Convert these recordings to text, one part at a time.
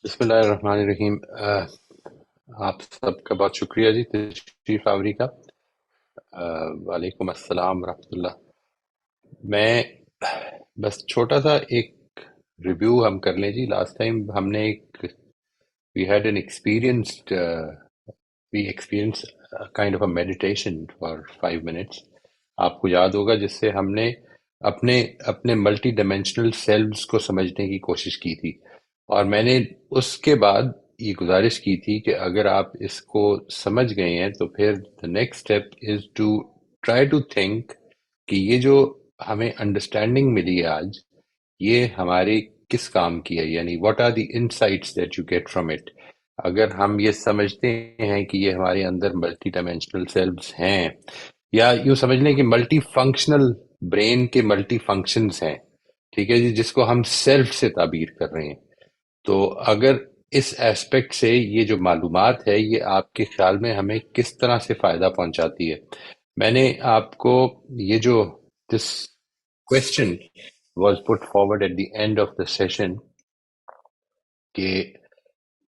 بسم اللہ الرحمن الرحیم۔ آپ سب کا بہت شکریہ جی تشریف آوری کا۔ وعلیکم السلام ورحمۃ اللہ۔ میں بس چھوٹا سا ایک ریویو ہم کر لیں جی۔ لاسٹ ٹائم ہم نے ایک we had an experienced we experience kind of a meditation for 5 minutes, آپ کو یاد ہوگا، جس سے ہم نے اپنے اپنے ملٹی ڈائمینشنل سیلز کو سمجھنے کی کوشش کی تھی۔ اور میں نے اس کے بعد یہ گزارش کی تھی کہ اگر آپ اس کو سمجھ گئے ہیں تو پھر the next step is to try to think کہ یہ جو ہمیں انڈرسٹینڈنگ ملی ہے آج، یہ ہمارے کس کام کی ہے، یعنی what are the insights that you get from it۔ اگر ہم یہ سمجھتے ہیں کہ یہ ہمارے اندر ملٹی ڈائمینشنل سیلز ہیں، یا یوں سمجھ لیں کہ ملٹی فنکشنل برین کے ملٹی فنکشنز ہیں، ٹھیک ہے جی، جس کو ہم سیلف سے تعبیر کر رہے ہیں، تو اگر اس ایسپیکٹ سے یہ جو معلومات ہے یہ آپ کے خیال میں ہمیں کس طرح سے فائدہ پہنچاتی ہے۔ میں نے آپ کو یہ جو this question was put forward at the end of the session کہ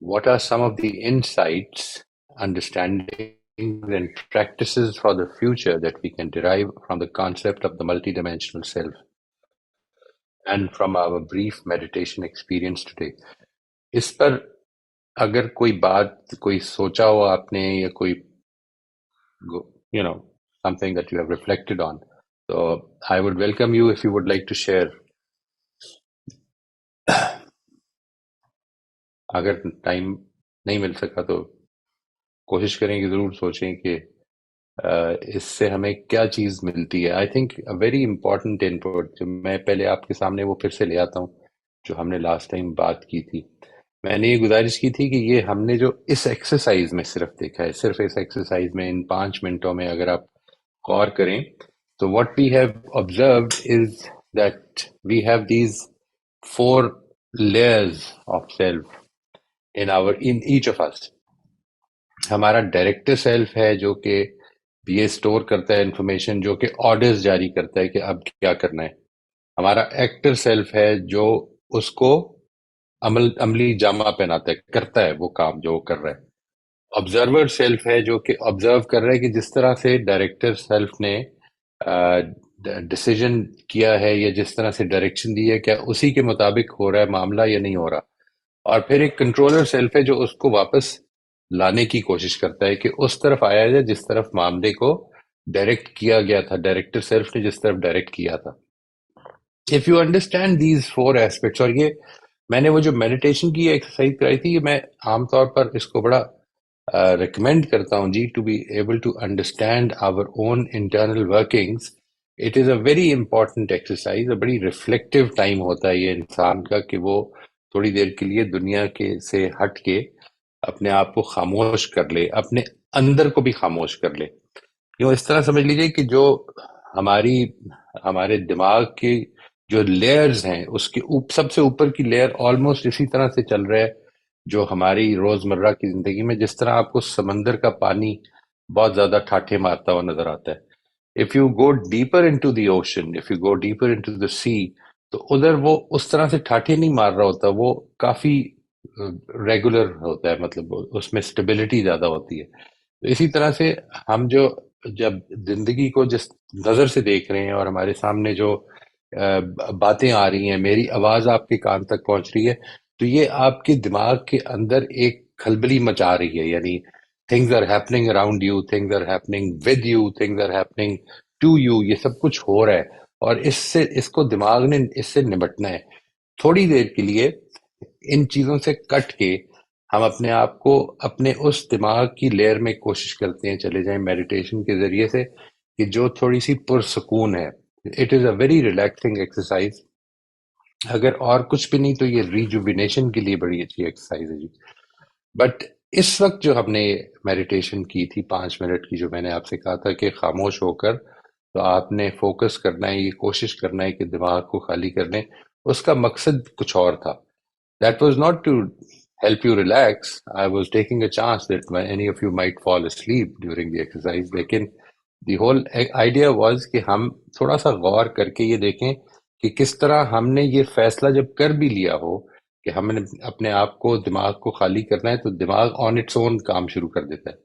what are some of the insights, understandings and practices for the future that we can derive from the concept of the multidimensional self and from our brief meditation experience today۔ اس پر اگر کوئی بات کوئی سوچا ہو آپ نے، یا کوئی something that you have reflected on، so I would welcome you if you would like to share۔ اگر ٹائم نہیں مل سکا تو کوشش کریں کہ ضرور سوچیں کہ اس سے ہمیں کیا چیز ملتی ہے۔ I think very important input جو میں پہلے آپ کے سامنے وہ پھر سے لے آتا ہوں، جو ہم نے لاسٹ ٹائم بات کی تھی۔ میں نے یہ گزارش کی تھی کہ یہ ہم نے جو اس ایکسرسائز میں صرف دیکھا ہے، صرف اس ایکسرسائز میں ان 5 منٹوں میں اگر آپ غور کریں تو what we have observed is that we have these 4 layers of self in each of us۔ ہمارا ڈائریکٹر سیلف ہے جو کہ یہ اسٹور کرتا ہے انفارمیشن، جو کہ آرڈرز جاری کرتا ہے کہ اب کیا کرنا ہے۔ ہمارا ایکٹر سیلف ہے جو اس کو عملی جامہ پہناتا ہے، کرتا ہے وہ کام جو وہ کر رہا ہے۔ آبزرور سیلف ہے جو کہ آبزرو کر رہا ہے کہ جس طرح سے ڈائریکٹر سیلف نے ڈیسیجن کیا ہے یا جس طرح سے ڈائریکشن دی ہے، کیا اسی کے مطابق ہو رہا ہے معاملہ یا نہیں ہو رہا۔ اور پھر ایک کنٹرولر سیلف ہے جو اس کو واپس لانے کی کوشش کرتا ہے کہ اس طرف آیا جائے جس طرف معاملے کو ڈائریکٹ کیا گیا تھا، ڈائریکٹر سیلف نے جس طرف ڈائریکٹ کیا تھا۔ If you understand these 4 aspects, اور یہ میں نے وہ جو میڈیٹیشن کی ایکسرسائز کرائی تھی، یہ میں عام طور پر اس کو بڑا ریکمینڈ کرتا ہوں جی، to be able to understand our own internal workings. It is a very important exercise, بڑی ریفلیکٹیو ٹائم ہوتا ہے یہ انسان کا کہ وہ تھوڑی دیر کے لیے دنیا کے سے ہٹ کے اپنے آپ کو خاموش کر لے، اپنے اندر کو بھی خاموش کر لے۔ یوں اس طرح سمجھ لیجئے کہ جو ہمارے دماغ کے جو لیئرز ہیں، اس کے سب سے اوپر کی لیئر آلموسٹ اسی طرح سے چل رہا ہے جو ہماری روزمرہ کی زندگی میں، جس طرح آپ کو سمندر کا پانی بہت زیادہ ٹھاٹھے مارتا ہوا نظر آتا ہے۔ If you go deeper into the ocean, if you go deeper into the sea, تو ادھر وہ اس طرح سے ٹھاٹھے نہیں مار رہا ہوتا، وہ کافی ریگولر ہوتا ہے، مطلب اس میں سٹیبلٹی زیادہ ہوتی ہے۔ تو اسی طرح سے ہم جب زندگی کو جس نظر سے دیکھ رہے ہیں اور ہمارے سامنے جو باتیں آ رہی ہیں، میری آواز آپ کے کان تک پہنچ رہی ہے، تو یہ آپ کے دماغ کے اندر ایک کھلبلی مچا رہی ہے، یعنی things are happening around you, things are happening with you, things are happening to you، یہ سب کچھ ہو رہا ہے، اور اس کو دماغ نے اس سے نمٹنا ہے۔ تھوڑی دیر کے لیے ان چیزوں سے کٹ کے ہم اپنے آپ کو اپنے اس دماغ کی لیئر میں کوشش کرتے ہیں چلے جائیں میڈیٹیشن کے ذریعے سے، کہ جو تھوڑی سی پرسکون ہے۔ It is a very relaxing exercise. اگر اور کچھ بھی نہیں تو یہ ریجوینیشن کے لیے بڑی اچھی ایکسرسائز ہے جی۔ بٹ اس وقت جو ہم نے میڈیٹیشن کی تھی 5 منٹ کی، جو میں نے آپ سے کہا تھا کہ خاموش ہو کر تو آپ نے فوکس کرنا ہے، یہ کوشش کرنا ہے کہ دماغ کو خالی کر لیں، اس کا مقصد کچھ اور تھا۔ That was not to help you relax. I was taking a chance that any of you might fall asleep during the exercise. لیکن the whole idea was کہ ہم تھوڑا سا غور کر کے یہ دیکھیں کہ کس طرح ہم نے یہ فیصلہ جب کر بھی لیا ہو کہ ہم نے اپنے آپ کو دماغ کو خالی کرنا ہے تو دماغ آن اٹس اون کام شروع کر دیتا ہے.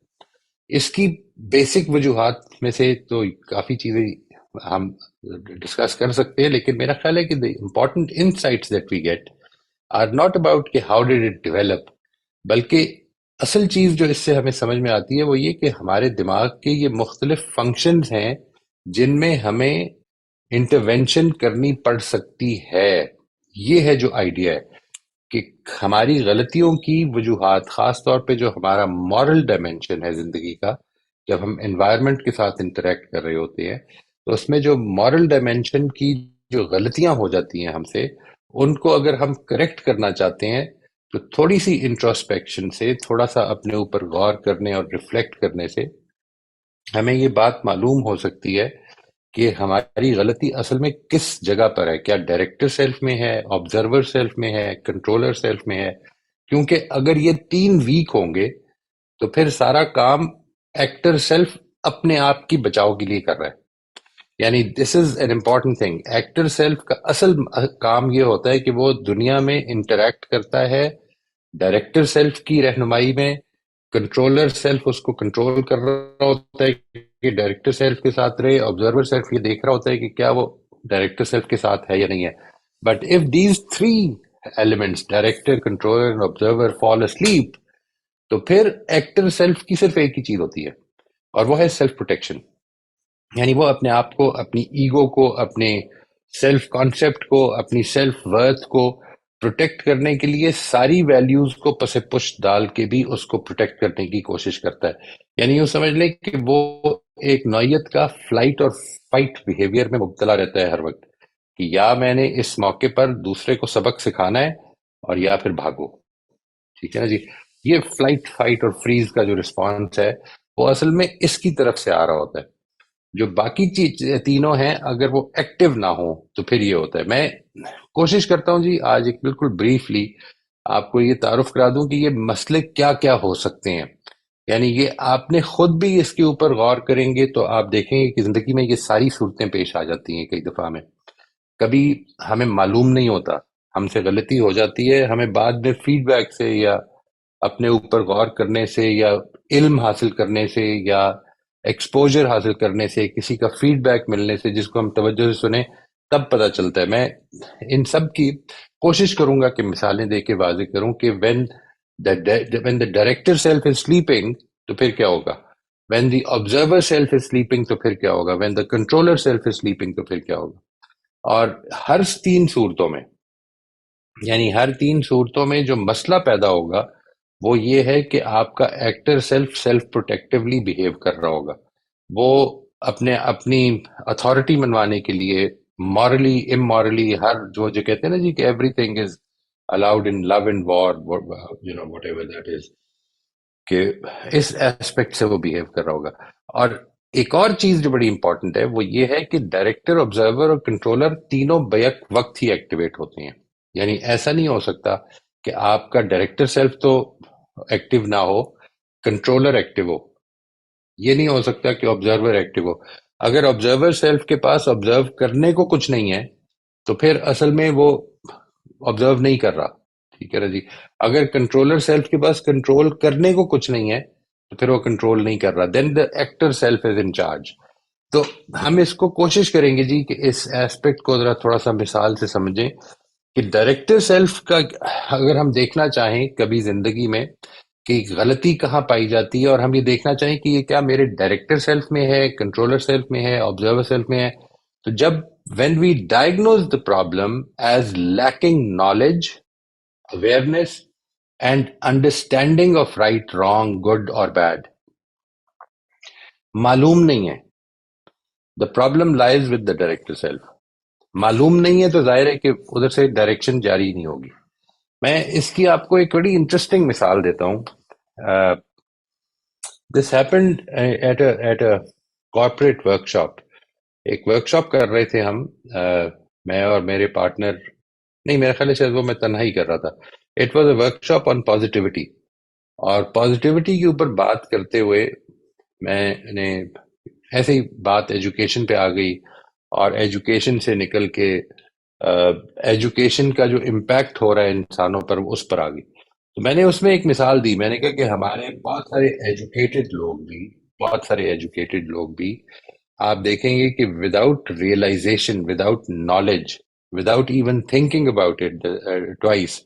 اس کی بیسک وجوہات میں سے تو کافی چیزیں ہم ڈسکس کر سکتے ہیں، لیکن میرا خیال ہے کہ the important insights that we get are not about کہ how did it develop، بلکہ اصل چیز جو اس سے ہمیں سمجھ میں آتی ہے وہ یہ کہ ہمارے دماغ کے یہ مختلف فنکشنز ہیں جن میں ہمیں انٹرونشن کرنی پڑ سکتی ہے. یہ ہے جو آئیڈیا ہے کہ ہماری غلطیوں کی وجوہات، خاص طور پہ جو ہمارا مورل ڈائمینشن ہے زندگی کا، جب ہم انوائرمنٹ کے ساتھ انٹریکٹ کر رہے ہوتے ہیں تو اس میں جو مورل ڈائمینشن کی جو غلطیاں ہو جاتی ہیں ہم سے، ان کو اگر ہم کریکٹ کرنا چاہتے ہیں تو تھوڑی سی انٹروسپیکشن سے، تھوڑا سا اپنے اوپر غور کرنے اور ریفلیکٹ کرنے سے ہمیں یہ بات معلوم ہو سکتی ہے کہ ہماری غلطی اصل میں کس جگہ پر ہے. کیا ڈائریکٹر سیلف میں ہے، آبزرور سیلف میں ہے، کنٹرولر سیلف میں ہے؟ کیونکہ اگر یہ تین ویک ہوں گے تو پھر سارا کام ایکٹر سیلف اپنے آپ کی بچاؤ کے لیے کر رہا ہے. یعنی this is an important thing. Actor self کا اصل کام یہ ہوتا ہے کہ وہ دنیا میں انٹریکٹ کرتا ہے ڈائریکٹر سیلف کی رہنمائی میں. کنٹرولر سیلف اس کو کنٹرول کر رہا ہوتا ہے کہ ڈائریکٹر سیلف کے ساتھ رہے. آبزرور سیلف یہ دیکھ رہا ہوتا ہے کہ کیا وہ ڈائریکٹر سیلف کے ساتھ ہے یا نہیں ہے. But if these three elements, director, controller and observer, fall asleep, تو پھر ایکٹر سیلف کی صرف ایک ہی چیز ہوتی ہے، اور وہ ہے سیلف پروٹیکشن. یعنی وہ اپنے آپ کو، اپنی ایگو کو، اپنے سیلف کانسیپٹ کو، اپنی سیلف ورتھ کو پروٹیکٹ کرنے کے لیے ساری ویلیوز کو پس پش ڈال کے بھی اس کو پروٹیکٹ کرنے کی کوشش کرتا ہے. یعنی یوں سمجھ لیں کہ وہ ایک نوعیت کا فلائٹ اور فائٹ بیہیویئر میں مبتلا رہتا ہے ہر وقت، کہ یا میں نے اس موقع پر دوسرے کو سبق سکھانا ہے اور یا پھر بھاگو. ٹھیک ہے نا جی. یہ فلائٹ، فائٹ اور فریز کا جو رسپانس ہے وہ اصل میں اس کی طرف سے آ رہا ہوتا ہے. جو باقی چیز تینوں ہیں اگر وہ ایکٹیو نہ ہو تو پھر یہ ہوتا ہے. میں کوشش کرتا ہوں جی آج ایک بالکل بریفلی آپ کو یہ تعارف کرا دوں کہ یہ مسئلے کیا کیا ہو سکتے ہیں. یعنی یہ آپ نے خود بھی اس کے اوپر غور کریں گے تو آپ دیکھیں گے کہ زندگی میں یہ ساری صورتیں پیش آ جاتی ہیں. کئی دفعہ میں کبھی ہمیں معلوم نہیں ہوتا، ہم سے غلطی ہو جاتی ہے، ہمیں بعد میں فیڈ بیک سے یا اپنے اوپر غور کرنے سے یا علم حاصل کرنے سے یا ایکسپوجر حاصل کرنے سے، کسی کا فیڈ بیک ملنے سے جس کو ہم توجہ سے سنیں، تب پتہ چلتا ہے. میں ان سب کی کوشش کروں گا کہ مثالیں دے کے واضح کروں کہ when the director self is sleeping تو پھر کیا ہوگا، when the observer self is sleeping تو پھر کیا ہوگا، when the controller self is sleeping تو پھر کیا ہوگا. اور ہر تین صورتوں میں، یعنی ہر تین صورتوں میں جو مسئلہ پیدا ہوگا وہ یہ ہے کہ آپ کا ایکٹر سیلف پروٹیکٹیولی بیہیو کر رہا ہوگا. وہ اپنی اتھارٹی منوانے کے لیے مورلی امورلی، ہر جو کہتے ہیں نا جی کہ everything is allowed in love and war, whatever that is, کہ اس ایسپیکٹ سے وہ بیہیو کر رہا ہوگا. اور ایک اور چیز جو بڑی امپورٹنٹ ہے وہ یہ ہے کہ ڈائریکٹر، آبزرور اور کنٹرولر تینوں بیک وقت ہی ایکٹیویٹ ہوتے ہیں. یعنی ایسا نہیں ہو سکتا کہ آپ کا ڈائریکٹر سیلف تو ایکٹیو نہ ہو، کنٹرولر ایکٹیو ہو. یہ نہیں ہو سکتا کہ آبزرور ایکٹیو ہو. اگر آبزرور سیلف کے پاس آبزرو کرنے کو کچھ نہیں ہے تو پھر اصل میں وہ آبزرو نہیں کر رہا. ٹھیک ہے نا جی. اگر کنٹرولر سیلف کے پاس کنٹرول کرنے کو کچھ نہیں ہے تو پھر وہ کنٹرول نہیں کر رہا. Then the actor self is in charge. تو ہم اس کو کوشش کریں گے جی کہ اس ایسپیکٹ کو ذرا تھوڑا سا مثال سے سمجھیں کہ ڈائریکٹر سیلف کا اگر ہم دیکھنا چاہیں کبھی زندگی میں کہ غلطی کہاں پائی جاتی ہے، اور ہم یہ دیکھنا چاہیں کہ یہ کیا میرے ڈائریکٹر سیلف میں ہے، کنٹرولر سیلف میں ہے، آبزرور سیلف میں ہے، تو جب when we diagnose the problem as lacking knowledge, awareness and understanding of right, wrong, good or bad، معلوم نہیں ہے، the problem lies with the director self. معلوم نہیں ہے تو ظاہر ہے کہ ادھر سے ڈائریکشن جاری نہیں ہوگی. میں اس کی آپ کو ایک بڑی انٹرسٹنگ مثال دیتا ہوں. This happened at a corporate workshop. ایک ورک شاپ کر رہے تھے ہم، میں اور میرے پارٹنر، نہیں میرا خیال ہے شاید وہ میں تنہا ہی کر رہا تھا. It was a work shop on positivity, اور پازیٹیوٹی کے اوپر بات کرتے ہوئے میں نے ایسے ہی بات ایجوکیشن پہ آ گئی، اور ایجوکیشن سے نکل کے ایجوکیشن کا جو امپیکٹ ہو رہا ہے انسانوں پر اس پر آ گئی. تو میں نے اس میں ایک مثال دی. میں نے کہا کہ ہمارے بہت سارے ایجوکیٹڈ لوگ بھی آپ دیکھیں گے کہ without realization, without knowledge, without even thinking about it twice,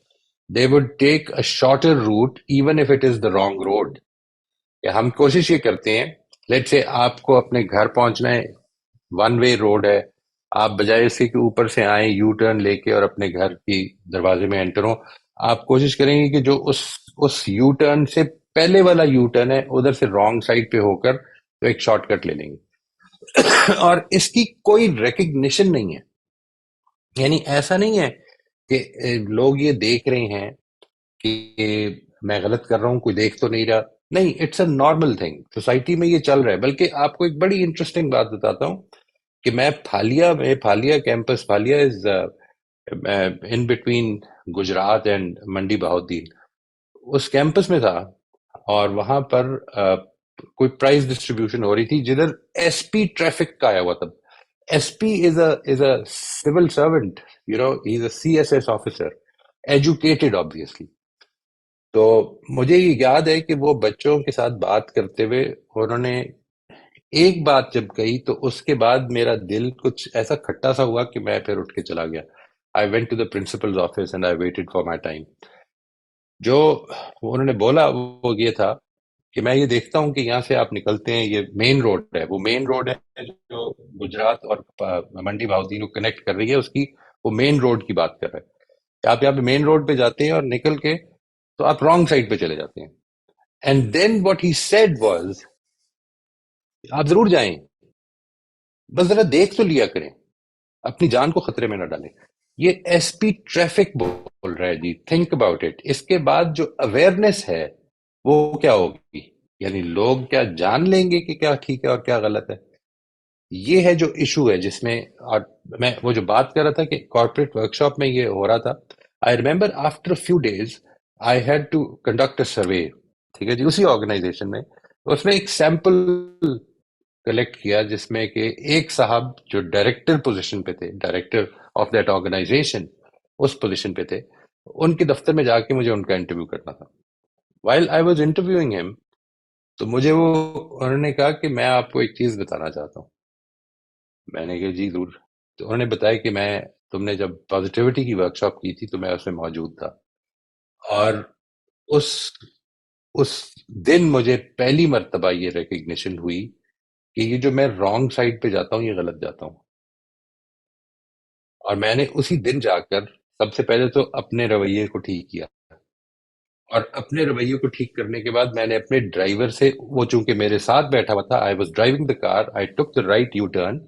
they would take a shorter route even if it is the wrong road. کہ ہم کوشش یہ کرتے ہیں, لیٹ سے آپ کو اپنے گھر پہنچنا ہے, ون وے روڈ ہے, آپ بجائے اس کے کہ اوپر سے آئیں یو ٹرن لے کے اور اپنے گھر کی دروازے میں انٹر ہوں, آپ کوشش کریں گے کہ جو اس یو ٹرن سے پہلے والا یو ٹرن ہے ادھر سے رانگ سائڈ پہ ہو کر تو ایک شارٹ کٹ لے لیں گے. اور اس کی کوئی ریکگنیشن نہیں ہے. یعنی ایسا نہیں ہے کہ لوگ یہ دیکھ رہے ہیں کہ میں غلط کر رہا ہوں, کوئی دیکھ تو نہیں رہا. نہیں, it's a normal thing, society میں یہ چل رہا ہے. بلکہ آپ کو ایک بڑی انٹرسٹنگ بات بتاتا ہوں کہ میں Phalia campus, Phalia is in between Gujrat and Mandi Bahauddin, us campus میں تھا. اور وہاں پر کوئی پرائز ڈسٹریبیوشن ہو رہی تھی جدھر ایس پی ٹریفک کا آیا ہوا تھا. ایس پی از اے سول سرونٹ, ہی از اے C S S officer, educated obviously. تو مجھے یہ یاد ہے کہ وہ بچوں کے ساتھ بات کرتے ہوئے انہوں نے ایک بات جب کہی تو اس کے بعد میرا دل کچھ ایسا کھٹا سا ہوا کہ میں پھر اٹھ کے چلا گیا. I went to the principal's office and I waited for my time. جو انہوں نے بولا وہ یہ تھا کہ میں یہ دیکھتا ہوں کہ یہاں سے آپ نکلتے ہیں, یہ مین روڈ ہے, وہ مین روڈ ہے جو گجرات اور منڈی بہاؤدین کو کنیکٹ کر رہی ہے, اس کی وہ مین روڈ کی بات کر رہے ہیں. آپ یہاں پہ مین روڈ پہ جاتے ہیں اور نکل کے تو آپ رانگ سائڈ پہ چلے جاتے ہیں. And then what he said was, آپ ضرور جائیں, بس ذرا دیکھ تو لیا کریں, اپنی جان کو خطرے میں نہ ڈالیں. یہ ایس پی ٹریفک بول رہا ہے جی, تھنک اباؤٹ اٹ. اس کے بعد جو اویئرنیس ہے وہ کیا ہوگی؟ یعنی لوگ کیا جان لیں گے کہ کیا ٹھیک ہے اور کیا غلط ہے؟ یہ ہے جو ایشو ہے جس میں. اور میں وہ جو بات کر رہا تھا کہ کارپوریٹ ورکشاپ میں یہ ہو رہا تھا, I remember after few days I had to conduct a survey. ٹھیک ہے جی, اسی آرگنائزیشن میں. اس میں ایک سیمپل کلیکٹ کیا جس میں کہ ایک صاحب جو ڈائریکٹر پوزیشن پہ تھے, ڈائریکٹر آف دیٹ آرگنائزیشن, اس پوزیشن پہ تھے, ان کے دفتر میں جا کے مجھے ان کا انٹرویو کرنا تھا. وائل آئی واز انٹرویوئنگ ہم, تو مجھے انہوں نے کہا کہ میں آپ کو ایک چیز بتانا چاہتا ہوں. میں نے کہا جی ضرور. تو انہوں نے بتایا کہ تم نے جب پازیٹیوٹی کی ورکشاپ کی تھی تو میں اس میں موجود تھا, اور اس اس دن مجھے پہلی مرتبہ یہ ریکگنیشن ہوئی کہ یہ جو میں رانگ سائڈ پہ جاتا ہوں یہ غلط جاتا ہوں. اور میں نے اسی دن جا کر سب سے پہلے تو اپنے رویے کو ٹھیک کیا, اور اپنے رویے کو ٹھیک کرنے کے بعد میں نے اپنے ڈرائیور سے, وہ چونکہ میرے ساتھ بیٹھا ہوا تھا, I was driving the car, I took the right U turn.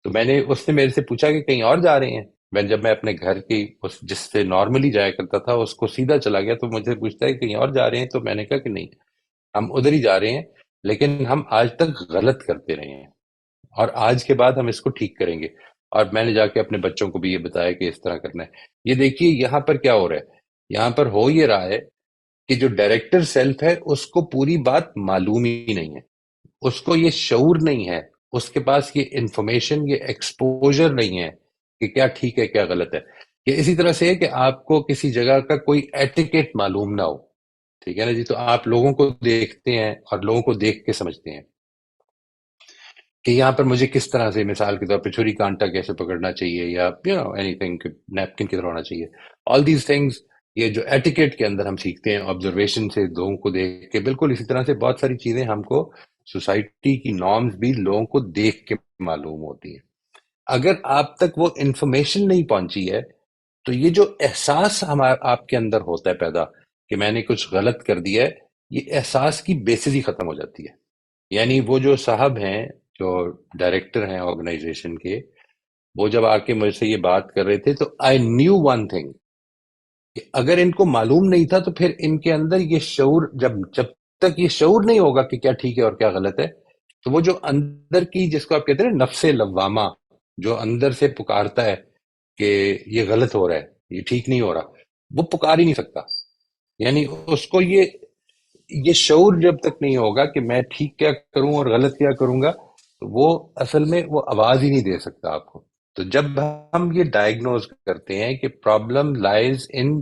تو اس نے میرے سے پوچھا کہ کہیں اور جا رہے ہیں. جب میں اپنے گھر کی جس سے نارملی جایا کرتا تھا اس کو سیدھا چلا گیا, تو مجھے پوچھتا ہے کہ کہیں اور جا رہے ہیں. تو میں نے کہا کہ نہیں, ہم ادھر ہی جا رہے ہیں, لیکن ہم آج تک غلط کرتے رہے ہیں اور آج کے بعد ہم اس کو ٹھیک کریں گے. اور میں نے جا کے اپنے بچوں کو بھی یہ بتایا کہ اس طرح کرنا ہے. یہ دیکھیے یہاں پر کیا ہو رہا ہے, یہاں پر ہو یہ رہا ہے کہ جو ڈائریکٹر سیلف ہے اس کو پوری بات معلوم ہی نہیں ہے, اس کو یہ شعور نہیں ہے, اس کے پاس یہ انفارمیشن, یہ ایکسپوجر نہیں ہے کہ کیا ٹھیک ہے کیا غلط ہے. یہ اسی طرح سے ہے کہ آپ کو کسی جگہ کا کوئی ایٹیکیٹ معلوم نہ ہو. ٹھیک ہے نا جی, تو آپ لوگوں کو دیکھتے ہیں اور لوگوں کو دیکھ کے سمجھتے ہیں کہ یہاں پر مجھے کس طرح سے, مثال کے طور پہ چھری کانٹا کیسے پکڑنا چاہیے, یا اینی تھنگ نیپکن کی طرح ہونا چاہیے. آل دیز تھنگس, یہ جو ایٹیکیٹ کے اندر ہم سیکھتے ہیں آبزرویشن سے, لوگوں کو دیکھ کے. بالکل اسی طرح سے بہت ساری چیزیں ہم کو سوسائٹی کی نارمز بھی لوگوں کو دیکھ کے معلوم ہوتی ہیں. اگر آپ تک وہ انفارمیشن نہیں پہنچی ہے تو یہ جو احساس آپ کے اندر ہوتا ہے پیدا کہ میں نے کچھ غلط کر دیا ہے, یہ احساس کی بیسس ہی ختم ہو جاتی ہے. یعنی وہ جو صاحب ہیں جو ڈائریکٹر ہیں آرگنائزیشن کے, وہ جب آ کے مجھ سے یہ بات کر رہے تھے تو آئی نیو ون تھنگ, کہ اگر ان کو معلوم نہیں تھا تو پھر ان کے اندر یہ شعور, جب تک یہ شعور نہیں ہوگا کہ کیا ٹھیک ہے اور کیا غلط ہے, تو وہ جو اندر کی, جس کو آپ کہتے ہیں نا نفس لوامہ, جو اندر سے پکارتا ہے کہ یہ غلط ہو رہا ہے, یہ ٹھیک نہیں ہو رہا, وہ پکار ہی نہیں سکتا. یعنی اس کو یہ شعور جب تک نہیں ہوگا کہ میں ٹھیک کیا کروں اور غلط کیا کروں گا, تو وہ اصل میں وہ آواز ہی نہیں دے سکتا آپ کو. تو جب ہم یہ ڈائگنوز کرتے ہیں کہ problem lies in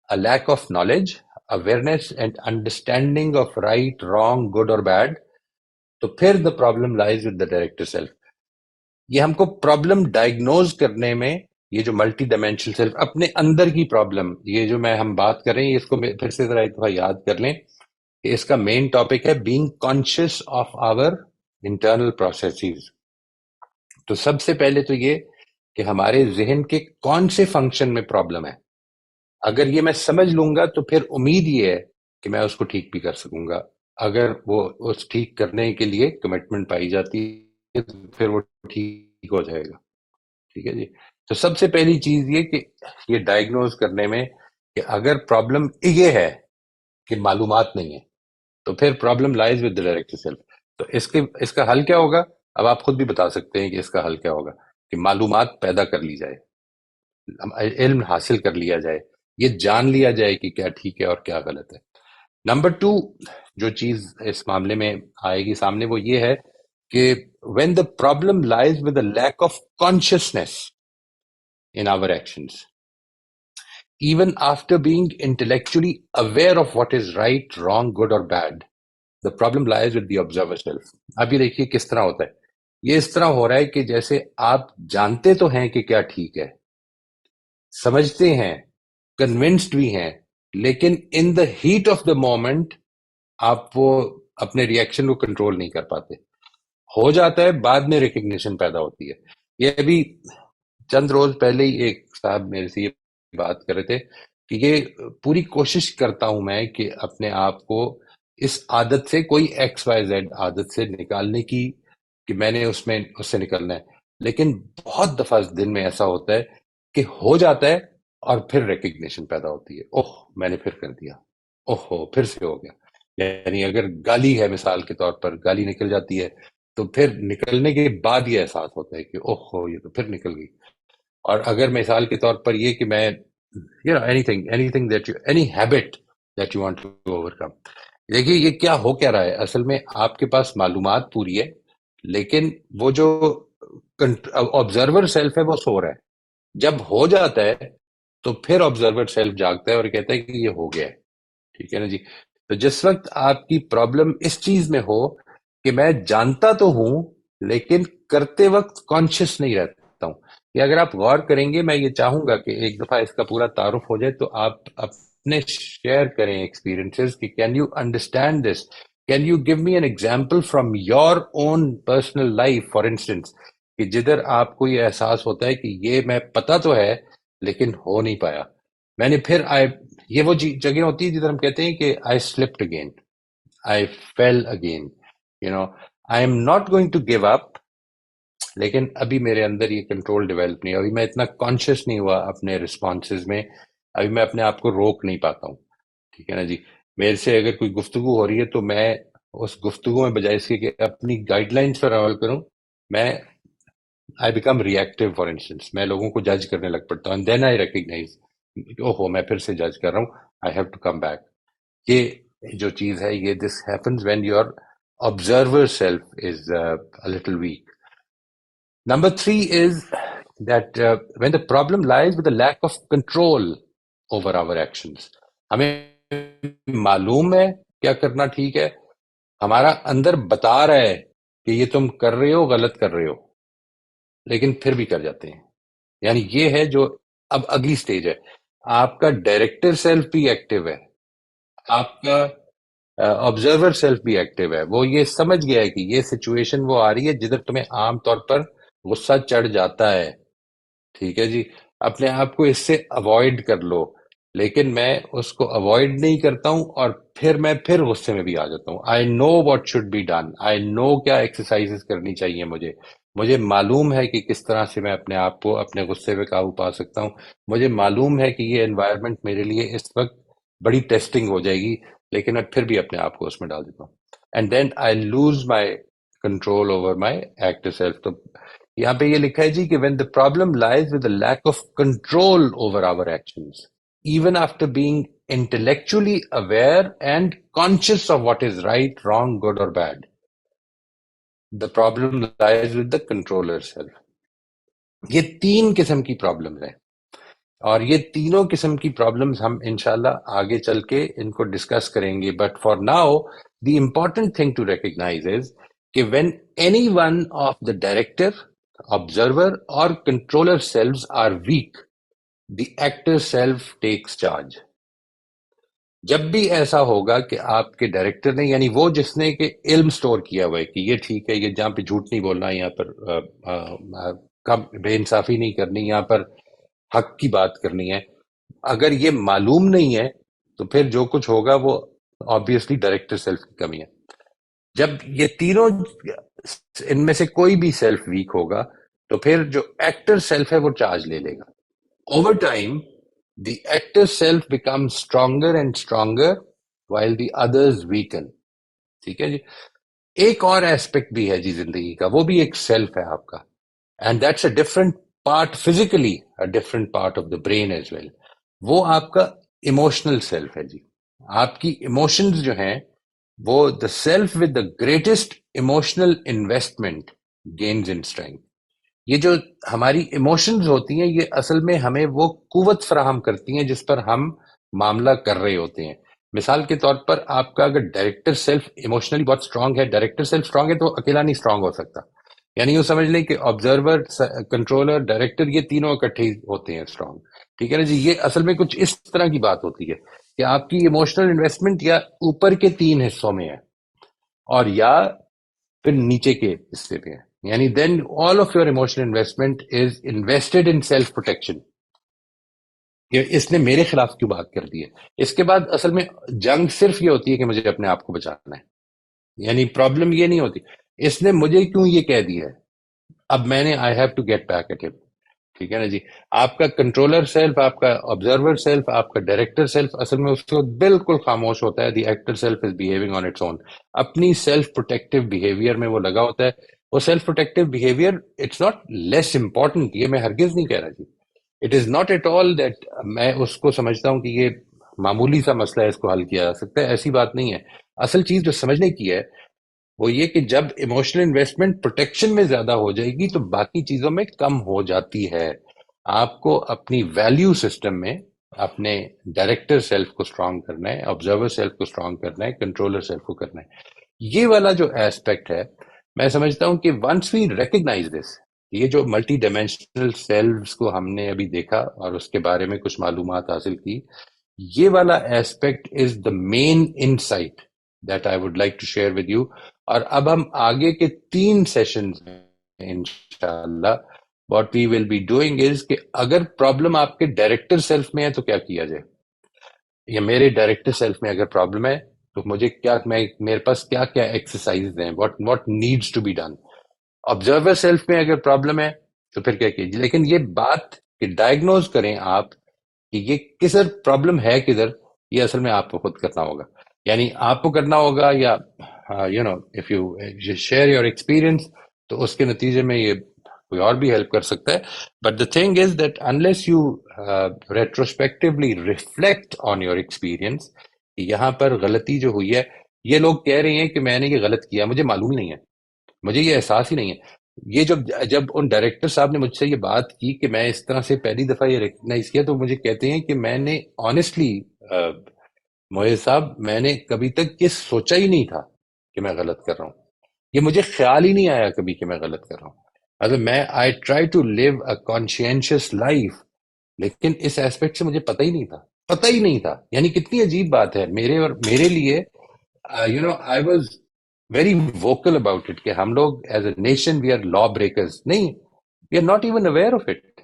lack of knowledge, awareness and understanding of right wrong good اور بیڈ، تو پھر the problem lies with the director self. یہ ہم کو پرابلم ڈائگنوز کرنے میں، یہ جو ملٹی ڈائمینشنل سیلف اپنے اندر کی پرابلم، یہ جو ہم بات کر رہے ہیں، اس کو پھر سے ذرا ایک دفعہ یاد کر لیں کہ اس کا مین ٹاپک ہے being conscious of our internal processes. تو سب سے پہلے تو یہ کہ ہمارے ذہن کے کون سے فنکشن میں پرابلم ہے. اگر یہ میں سمجھ لوں گا تو پھر امید یہ ہے کہ میں اس کو ٹھیک بھی کر سکوں گا. اگر وہ اس ٹھیک کرنے کے لیے کمٹمنٹ پائی جاتی ہے تو پھر وہ ٹھیک ہو جائے گا. ٹھیک ہے جی. تو سب سے پہلی چیز یہ کہ یہ ڈائگنوز کرنے میں کہ اگر پرابلم یہ ہے کہ معلومات نہیں ہے، تو پھر problem lies with director self. تو اس کا حل کیا ہوگا؟ اب آپ خود بھی بتا سکتے ہیں کہ اس کا حل کیا ہوگا. کہ معلومات پیدا کر لی جائے، علم حاصل کر لیا جائے، یہ جان لیا جائے کہ کیا ٹھیک ہے اور کیا غلط ہے. نمبر 2 جو چیز اس معاملے میں آئے گی سامنے وہ یہ ہے کہ when the problem lies with a lack of consciousness in our actions, even after being intellectually aware of what is right, wrong, good or bad, the problem lies with the observer self. اب یہ دیکھیے کس طرح ہوتا ہے. یہ اس طرح ہو رہا ہے کہ جیسے آپ جانتے تو ہیں کہ کیا ٹھیک ہے، سمجھتے ہیں، کنونسڈ بھی ہیں، لیکن in the heat of the moment آپ وہ اپنے ریئیکشن کو کنٹرول نہیں کر پاتے. ہو جاتا ہے، بعد میں ریکگنیشن پیدا ہوتی ہے. یہ ابھی چند روز پہلے ہی ایک صاحب میرے سے یہ بات کر رہے تھے کہ یہ پوری کوشش کرتا ہوں میں کہ اپنے آپ کو اس عادت سے، کوئی ایکس وائی زیڈ عادت سے نکالنے کی، کہ میں نے اس سے نکلنا ہے. لیکن بہت دفعہ دن میں ایسا ہوتا ہے کہ ہو جاتا ہے اور پھر ریکگنیشن پیدا ہوتی ہے. اوہ میں نے پھر کر دیا، اوہ پھر سے ہو گیا. یعنی اگر گالی ہے مثال کے طور پر، گالی نکل جاتی ہے تو پھر نکلنے کے بعد یہ احساس ہوتا ہے کہ اوہ یہ تو پھر نکل گئی. اور اگر مثال کے طور پر یہ کہ میں anything that you any habit that you want to overcome. دیکھیے یہ کیا ہو کیا رہا ہے اصل میں، آپ کے پاس معلومات پوری ہے لیکن وہ جو آبزرور سیلف ہے وہ سو رہا ہے. جب ہو جاتا ہے تو پھر آبزرور سیلف جاگتا ہے اور کہتا ہے کہ یہ ہو گیا ہے. ٹھیک ہے نا جی. تو جس وقت آپ کی پرابلم اس چیز میں ہو کہ میں جانتا تو ہوں لیکن کرتے وقت کانشیس نہیں رہتا ہوں. یہ اگر آپ غور کریں گے، میں یہ چاہوں گا کہ ایک دفعہ اس کا پورا تعارف ہو جائے تو آپ اپنے شیئر کریں ایکسپیرینسز کہ can you understand this, can you give me an example from your own personal life for instance, کہ جدھر آپ کو یہ احساس ہوتا ہے کہ یہ میں پتا تو ہے لیکن ہو نہیں پایا. میں نے پھر یہ وہ جگہ ہوتی ہے جدھر ہم کہتے ہیں کہ I slipped again, I fell again, I am not going to give up. لیکن ابھی میرے اندر یہ کنٹرول ڈیولپ نہیں، ابھی میں اتنا کانشیس نہیں ہوا اپنے رسپانسز میں، ابھی میں اپنے آپ کو روک نہیں پاتا ہوں. ٹھیک ہے نا جی. میرے سے اگر کوئی گفتگو ہو رہی ہے تو میں اس گفتگو میں بجائے اس کے کہ اپنی گائیڈ لائنس پر عمل کروں، میں I become reactive for instance. میں لوگوں کو جج کرنے لگ پڑتا ہوں. And then I recognize اوہو میں پھر سے جج کر رہا ہوں، I have to come back. یہ جو چیز ہے یہ this happens when your observer self is a little weak. Number 3 is that when the problem lies with the lack of control over our actions. ہمیں معلوم ہے کیا کرنا ٹھیک ہے، ہمارا اندر بتا رہا ہے کہ یہ تم کر رہے ہو، غلط کر رہے ہو، لیکن پھر بھی کر جاتے ہیں. یعنی یہ ہے جو اب اگلی سٹیج ہے. آپ کا ڈائریکٹر سیلف بھی ایکٹیو ہے، آپ کا آبزرور سیلف بھی ایکٹیو ہے. وہ یہ سمجھ گیا ہے کہ یہ سچویشن وہ آ رہی ہے جدھر تمہیں عام طور پر غصہ چڑھ جاتا ہے. ٹھیک ہے جی. اپنے آپ کو اس سے اوائڈ کر لو، لیکن میں اس کو اوائڈ نہیں کرتا ہوں اور پھر غصے میں بھی آ جاتا ہوں. I know what should be done, I know کیا ایکسرسائز کرنی چاہیے مجھے معلوم ہے کہ کس طرح سے میں اپنے آپ کو اپنے غصے پہ قابو پا سکتا ہوں. مجھے معلوم ہے کہ یہ انوائرمنٹ میرے لیے اس وقت بڑی ٹیسٹنگ ہو جائے گی، لیکن میں پھر بھی اپنے آپ کو اس میں ڈال دیتا ہوں. And then I lose my control over my active self. تو یہاں پہ یہ لکھا ہے جی کہ when the problem lies with a lack of control over our actions, even after being intellectually aware and conscious of what is right, wrong, good or bad, the problem lies with the controller self. یہ تین قسم کی problems ہیں، اور یہ تینوں قسم کی پرابلمز ہم انشاءاللہ آگے چل کے ان کو ڈسکس کریں گے. But for now the important thing to recognise is کہ when any one of the director, observer or controller selves are weak, the actor self takes charge. جب بھی ایسا ہوگا کہ آپ کے ڈائریکٹر نے، یعنی وہ جس نے کہ علم سٹور کیا ہوا ہے کہ یہ ٹھیک ہے، یہ جہاں پہ جھوٹ نہیں بولنا، یہاں پر کم بے انصافی نہیں کرنی، یہاں پر حق کی بات کرنی ہے، اگر یہ معلوم نہیں ہے تو پھر جو کچھ ہوگا وہ آبویسلی ڈائریکٹر سیلف کی کمی ہے. جب یہ تینوں ان میں سے کوئی بھی سیلف ویک ہوگا تو پھر جو ایکٹر سیلف ہے وہ چارج لے لے گا. Over time the actor self become stronger and stronger while the others weaken. ٹھیک ہے جی. ایک اور ایسپیکٹ بھی ہے جی زندگی کا، وہ بھی ایک سیلف ہے آپ کا، and that's a different part, physically a different part of the brain as well. وہ آپ کا ایموشنل سیلف ہے جی. آپ کی ایموشنز جو ہیں وہ the self with the greatest emotional investment gains in strength. یہ جو ہماری ایموشنز ہوتی ہیں یہ اصل میں ہمیں وہ قوت فراہم کرتی ہیں جس پر ہم معاملہ کر رہے ہوتے ہیں. مثال کے طور پر آپ کا اگر ڈائریکٹر سیلف ایموشنلی بہت اسٹرانگ ہے، ڈائریکٹر سیلف اسٹرانگ ہے تو اکیلا نہیں اسٹرانگ ہو سکتا. یعنی یہ سمجھ لیں کہ آبزرور، کنٹرولر، ڈائریکٹر، یہ تینوں اکٹھے ہوتے ہیں اسٹرانگ. ٹھیک ہے نا جی. یہ اصل میں کچھ اس طرح کی بات ہوتی ہے کہ آپ کی ایموشنل انویسٹمنٹ یا اوپر کے تین حصوں میں ہے اور یا پھر نیچے کے حصے پہ ہے. یعنی then all of your emotional investment is invested in self protection, کہ اس نے میرے خلاف کیوں بات کر دی ہے. اس کے بعد اصل میں جنگ صرف یہ ہوتی ہے کہ مجھے اپنے آپ کو بچانا ہے. یعنی پرابلم یہ نہیں ہوتی اس نے مجھے کیوں یہ کہہ دیا ہے، اب میں نے I have to get back at him. ٹھیک ہے نا جی. آپ کا کنٹرولر سیلف، آپ کا آبزرور سیلف، آپ کا ڈائریکٹر سیلف اصل میں اس کو بالکل خاموش ہوتا ہے. The actor self is behaving on its own. اپنی سیلف پروٹیکٹیو بیہیویئر میں وہ لگا ہوتا ہے. وہ self protective behaviour it's not less important, یہ میں ہرگز نہیں کہہ رہا جی. It is not at all that میں اس کو سمجھتا ہوں کہ یہ معمولی سا مسئلہ ہے، اس کو حل کیا جا سکتا ہے، ایسی بات نہیں ہے. اصل چیز جو سمجھنے کی ہے وہ یہ کہ جب ایموشنل انویسٹمنٹ پروٹیکشن میں زیادہ ہو جائے گی تو باقی چیزوں میں کم ہو جاتی ہے. آپ کو اپنی ویلیو سسٹم میں اپنے ڈائریکٹر سیلف کو اسٹرانگ کرنا ہے، آبزرور سیلف کو اسٹرانگ کرنا ہے، کنٹرولر سیلف کو کرنا ہے. یہ والا جو ایسپیکٹ ہے میں سمجھتا ہوں کہ ونس وی ریکگنائز دس، یہ جو ملٹی ڈائمینشنل سیلز کو ہم نے ابھی دیکھا اور اس کے بارے میں کچھ معلومات حاصل کی، یہ والا aspect is the main insight that I would like to share with you. اور اب ہم آگے کے 3 سیشنز میں انشاءاللہ what we will be doing is کہ اگر پرابلم آپ کے ڈائریکٹر سیلف میں ہے تو کیا کیا جائے، یا میرے ڈائریکٹر سیلف میں اگر پرابلم ہے تو مجھے کیا، میرے پاس کیا کیا ایکسرسائز ہیں، what needs to be done. Observer self میں اگر پرابلم ہے تو پھر کیا کیجیے. لیکن یہ بات کہ ڈائگنوز کریں آپ کہ یہ کدھر پرابلم ہے، کدھر، یہ اصل میں آپ کو خود کرنا ہوگا. یعنی آپ کو کرنا ہوگا، یا you know if you share your experience تو اس کے نتیجے میں یہ کوئی اور بھی ہیلپ کر سکتا ہے. But the thing is that unless you retrospectively reflect on your experience, یہاں پر غلطی جو ہوئی ہے، یہ لوگ کہہ رہے ہیں کہ میں نے یہ غلط کیا، مجھے معلوم ہی نہیں ہے، مجھے یہ احساس ہی نہیں ہے. یہ جب ان ڈائریکٹر صاحب نے مجھ سے یہ بات کی کہ میں اس طرح سے پہلی دفعہ یہ ریکگنائز کیا، تو مجھے کہتے ہیں کہ میں نے آنےسٹلی موہز صاحب میں نے کبھی تک یہ سوچا ہی نہیں تھا کہ میں غلط کر رہا ہوں، یہ مجھے خیال ہی نہیں آیا کبھی کہ میں غلط کر رہا ہوں. مطلب میں I try to live a conscientious life, لیکن اس ایسپیکٹ سے مجھے پتہ ہی نہیں تھا، پتہ ہی نہیں تھا. یعنی کتنی عجیب بات ہے میرے اور میرے لیے. You know I was very vocal about it کہ ہم لوگ as a nation we are law breakers. نہیں، we are not even aware of it.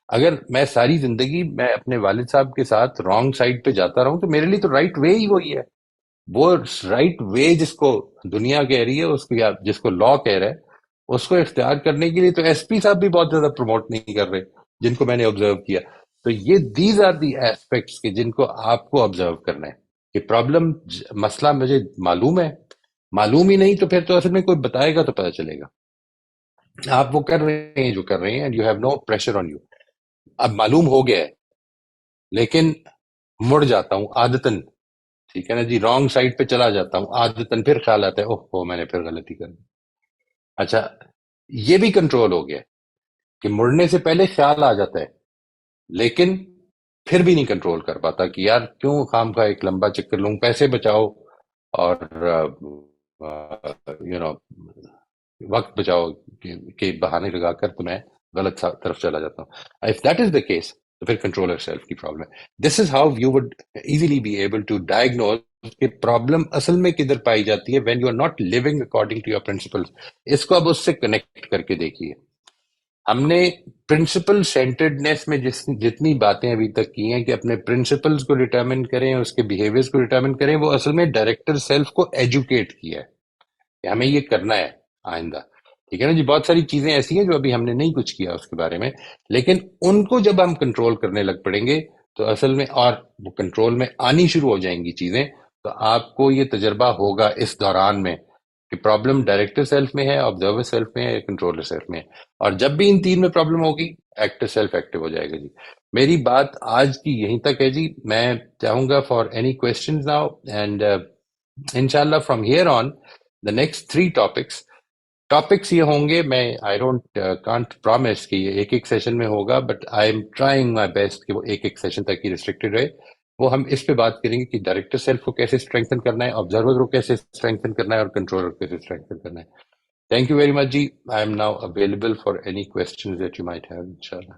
اگر میں ساری زندگی میں اپنے والد صاحب کے ساتھ رانگ سائڈ پہ جاتا رہوں تو میرے لیے تو رائٹ وے ہی وہی ہے. وہ رائٹ وے جس کو دنیا کہہ رہی ہے، اس کو یا جس کو لا کہہ رہا ہے، اس کو اختیار کرنے کے لیے تو ایس پی صاحب بھی بہت زیادہ پروموٹ نہیں کر رہے جن کو میں نے آبزرو کیا. تو یہ دیز آر دی ایسپیکٹس کہ جن کو آپ کو آبزرو کرنا ہے کہ پرابلم، مسئلہ مجھے معلوم ہے، معلوم ہی نہیں تو پھر تو اصل میں کوئی بتائے گا تو پتہ چلے گا. آپ وہ کر رہے ہیں جو کر رہے ہیں and you have no pressure on you. اب معلوم ہو گیا ہے لیکن مڑ جاتا ہوں عادتاً. ٹھیک ہے نا جی. رانگ سائڈ پہ چلا جاتا ہوں عادتاً، پھر خیال آتا ہے اوہ میں نے پھر غلطی کر دی. اچھا، یہ بھی کنٹرول ہو گیا. کہ مڑنے سے پہلے خیال آ جاتا ہے، لیکن پھر بھی نہیں کنٹرول کر پاتا کہ یار کیوں خام کا ایک لمبا چکر لوں، پیسے بچاؤ اور یو نو وقت بچاؤ کہ بہانے لگا کر تو میں غلط طرف چلا جاتا ہوں. If that is the case تو پھر کنٹرول یور سیلف کی پرابلم ہے. This is how you would easily be able to diagnose کہ پرابلم اصل میں کدھر پائی جاتی ہے when you are not living according to your principle. اس کو اب اس سے کنیکٹ کر کے دیکھیے. ہم نے پرنسپل سینٹرڈنیس میں جتنی باتیں ابھی تک کی ہیں کہ اپنے پرنسپلز کو ڈٹرمن کریں، اس کے بیہیویئرز کو ڈٹرمن کریں، وہ اصل میں ڈائریکٹر سیلف کو ایجوکیٹ کیا ہے کہ ہمیں یہ کرنا ہے آئندہ. ٹھیک ہے نا جی. بہت ساری چیزیں ایسی ہیں جو ابھی ہم نے نہیں کچھ کیا اس کے بارے میں، لیکن ان کو جب ہم کنٹرول کرنے لگ پڑیں گے تو اصل میں اور وہ کنٹرول میں آنی شروع ہو جائیں گی چیزیں، تو آپ کو یہ تجربہ ہوگا اس دوران میں کہ پرابلم ڈائریکٹر سیلف میں ہے، آبزرور سیلف میں ہے، یا کنٹرولر سیلف میں ہے. اور جب بھی ان تین میں پرابلم ہوگی، ایکٹر سیلف ایکٹیو ہو جائے گا جی. میری بات آج کی یہیں تک ہے جی. میں چاہوں گا for any questions now, and انشاءاللہ from here on the next 3 topics یہ ہوں گے. میں آئی ڈونٹ کانٹ پرومس کہ یہ ایک ایک سیشن میں ہوگا، but I am trying my best کہ وہ ایک ایک سیشن تک ہی ریسٹرکٹیڈ رہے. وہ ہم اس پہ بات کریں گے کہ ڈائریکٹر سیلف کو کیسے اسٹرینگتھن کرنا ہے، آبزرور کو کیسے اسٹرینگتھن کرنا ہے، اور کنٹرولر کو کیسے اسٹرینگتھن کرنا ہے. تھینک یو ویری مچ جی. I am now available for any questions that you might have انشاءاللہ.